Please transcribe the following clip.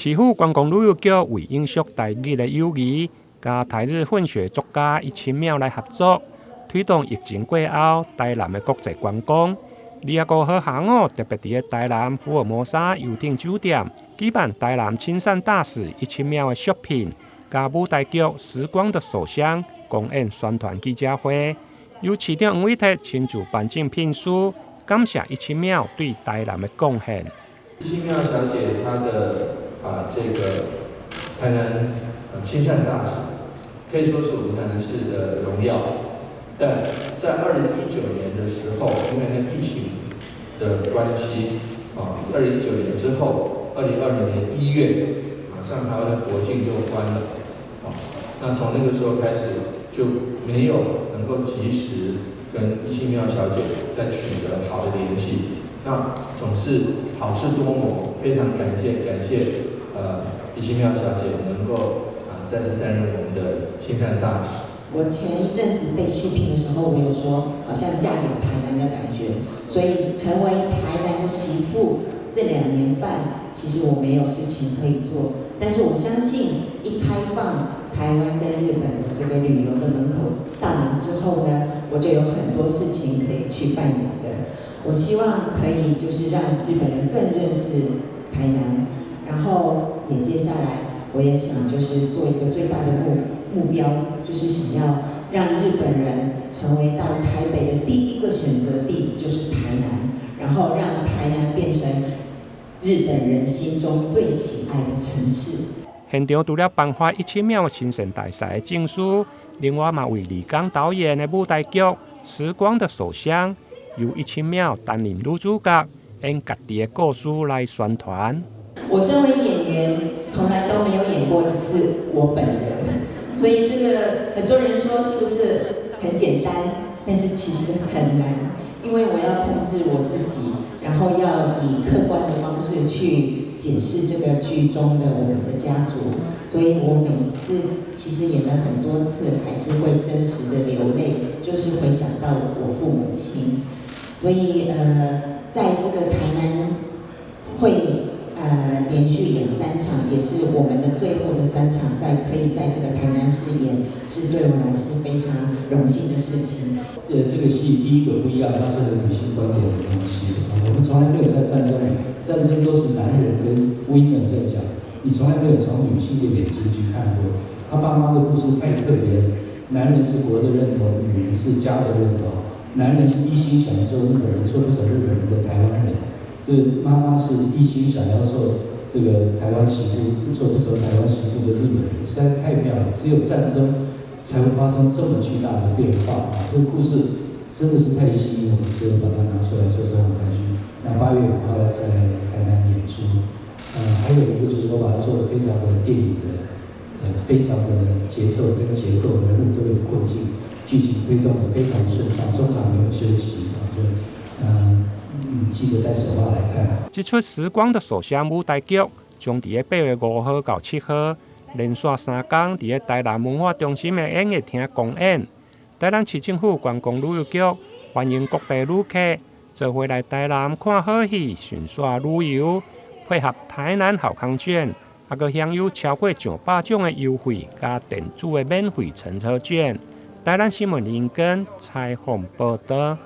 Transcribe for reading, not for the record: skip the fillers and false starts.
市府观光旅游局为延续台日的友谊，甲台日混血作家17秒来合作，推动疫情过后台南的国际观光。25号下午，特别伫台南福尔摩沙游艇酒店举办台南亲善大使17秒的shopping品，甲舞台剧《时光的手箱》公演宣传记者会，由市长黄伟哲亲自颁奖聘书，感谢17秒对台南的贡献。17妙小姐她的这个台南亲善大使，可以说是我们台南市的荣耀。但在2019年的时候，因为那疫情的关系，2019年之后，2020年1月，马上台湾的国境就关了，那从那个时候开始就没有能够及时跟17妙小姐再取得好的联系。那总是好事多磨，非常感谢17妙小姐能够再次担任我们的亲善大使。我前一阵子被续聘的时候，我有说好像嫁给台南的感觉，所以成为台南的媳妇这2年半，其实我没有事情可以做，但是我相信一开放台湾跟日本的这个旅游的大门之后呢，我就有很多事情可以去扮演的。我希望可以就是让日本人更认识台南，然后也接下来我也想就是做一个最大的目标，就是想要让日本人成为到台北的第一个选择地，就是台南，然后让台南变成日本人心中最喜爱的城市。现场除了颁发17秒亲善大使的证书，另外嘛为李刚导演的舞台剧《时光的手箱》由17秒担任女主角，用家己的故事来宣传。我身为演员，从来都没有演过一次我本人，所以这个很多人说是不是很简单，但是其实很难，因为我要控制我自己，然后要以客观的方式去解释这个剧中的我们的家族，所以我每次其实演了很多次，还是会真实的流泪，就是回想到我父母亲，所以在这个台南会连续演3场，也是我们的最后的3场，可以在这个台南市演，是对我来是非常荣幸的事情。这个戏第一个不一样，它是很女性观点的东西。我们从来没有在战争都是男人跟 women 在讲，你从来没有从女性的眼睛去看过。他爸妈的故事太特别了，男人是国的认同，女人是家的认同。男人是一心想做日本人，做不成日本人的台湾人。这妈妈是一心想要做这个台湾媳妇，做不成台湾媳妇的日本人，实在太妙了。只有战争才会发生这么巨大的变化这个故事真的是太吸引我们，所以把它拿出来做这种感觉。那8月5号要在台南演出，还有一个就是我把它做得非常的电影的，非常的节奏跟结构，人物都有过境，剧情推动得非常顺畅，中场没有休息，记得带手帕来看。这出《时光的手箱》舞台剧将伫8月5号到7号连续3天伫台南文化中心的演艺厅公演。台南市政府观光旅游局欢迎各地旅客做伙来台南看好戏、顺耍旅游，配合台南好康券，还佫享有超过200种的优惠，加电子的免费乘车券。台南新闻林根采访报道。